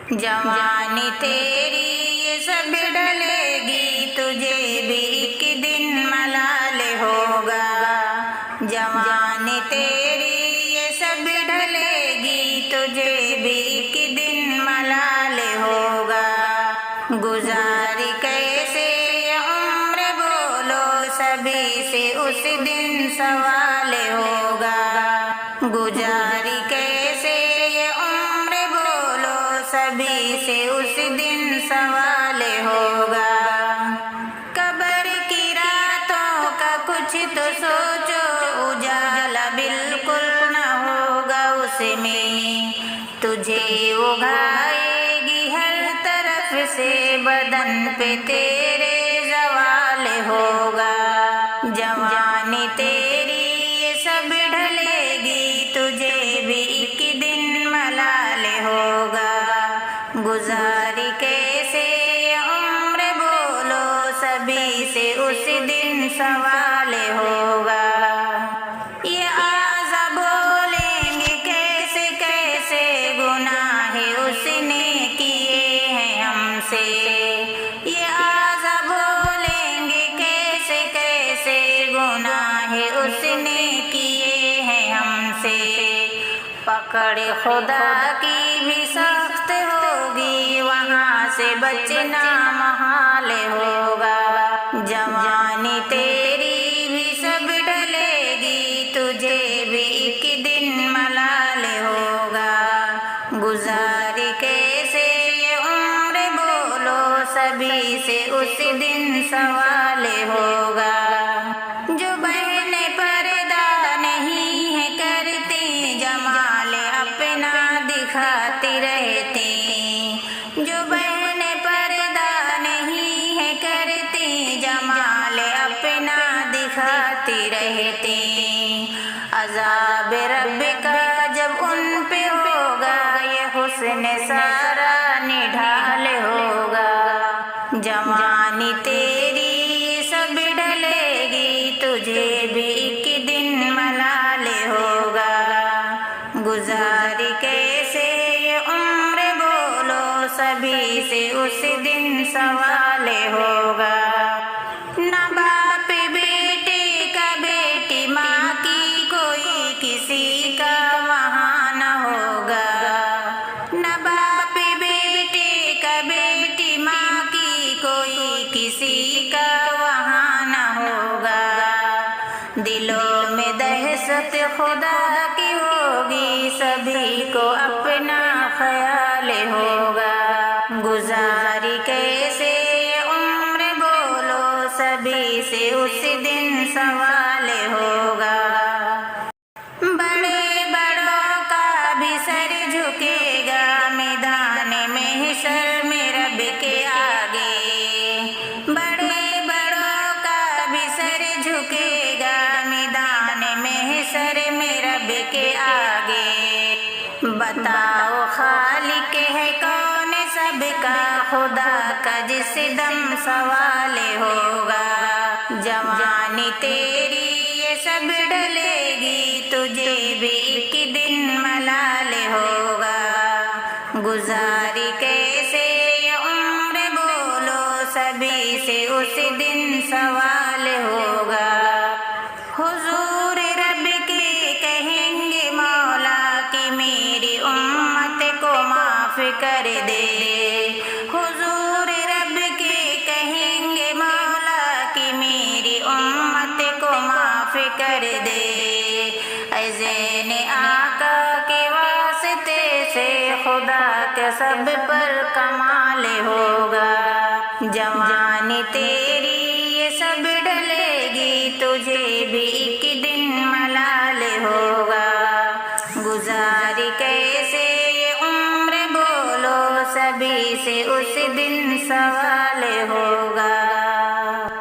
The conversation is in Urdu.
جوانی تیری یہ سب ڈلے گی، تجھے بھی ایک دن ملال ہوگا۔ جوانی تیری یہ سب ڈلے گی، تجھے بھی ایک دن ملال ہوگا۔ گزاری کیسے یہ عمر بولو، سبھی سے اس دن سوال ہوگا۔ گزاری کیسے یہ عمر بولو، سبھی سے اس دن سوال ہوگا۔ قبر کی راتوں کا کچھ تو سوچو، اجالا بالکل نہ ہوگا اس میں، تجھے اگائے گی ہر طرف سے، بدن پہ تیرے زوال ہوگا۔ جوانی تیری یہ سب ڈھلے گی، تجھے بھی ایک دن ملال ہوگا۔ گزاری کیسے یہ عمر بولو، سبھی سے اس دن سوال ہوگا۔ یہ اعضا بولیں گے کیسے کیسے گناہ اس نے کیے ہیں ہم سے، یہ اعضا بولیں گے کیسے کیسے گناہ اس نے کیے ہیں ہم سے۔ پکڑ خدا کی بھی سخت ہوگی، وہاں سے بچنا محال ہوگا۔ جوانی تیری بھی سب ڈلے گی، تجھے بھی ایک دن ملال ہوگا۔ گزاری کیسے یہ عمر بولو، سبھی سے اس دن سوال ہوگا۔ جو بہنیں پردہ نہیں ہے کرتی، جمال اپنا دکھاتی رہتی، جو بہنیں پردہ نہیں ہے کرتی، جمال اپنا دکھاتی رہتی۔ عذاب رب کا جب ان پہ ہوگا، یہ حسن سارا نڈھال ہوگا۔ جوانی تیری یہ سب ڈلے گی، تجھے بھی ایک دن ملال ہوگا۔ گزاری کیسے یہ عمر بولو، سبھی سے اس دن سوال ہوگا۔ نہ باپ بیٹے کا، بیٹی ماں کی، کوئی کسی کا وہاں نہ ہوگا۔ نہ باپ بیٹے کا، بیٹی ماں کی، کوئی کسی کا وہاں نہ ہوگا۔ دلوں میں دہشت خدا کی ہوگی، سبھی کو اپنا خیال ہوگا۔ گزاری کیسے یہ عمر بولو، سبھی سے اس دن سوال ہوگا۔ بڑے بڑوں کا بھی سر جھکے گا، میدان محشر میں رب کے آگے۔ بڑے بڑوں کا بھی سر جھکے گا، میدان محشر میں رب کے آگے۔ بتاؤ خالق ہے کون سب کا، خدا کا جس دم سوال ہوگا۔ جوانی تیری یہ سب ڈلے گی، تجھے بھی ایک دن ملال ہوگا۔ گزاری کیسے یہ عمر بولو، سبھی سے اس دن سوال ہوگا۔ حضور رب کے کہیں گے مولا کہ میری امت کو معاف کر دے۔ حضور رب کے کہیں گے مولا کہ میری امت کو معاف کر دے۔ اے زین آقا کے واسطے سے خدا کے سب پر کمال ہوگا۔ جوانی تیری یہ سب ڈلے گی، تجھے بھی ایک دن ملال ہوگا۔ گزاری کیسے یہ عمر بولو، سبھی سے اس دن سوال ہوگا۔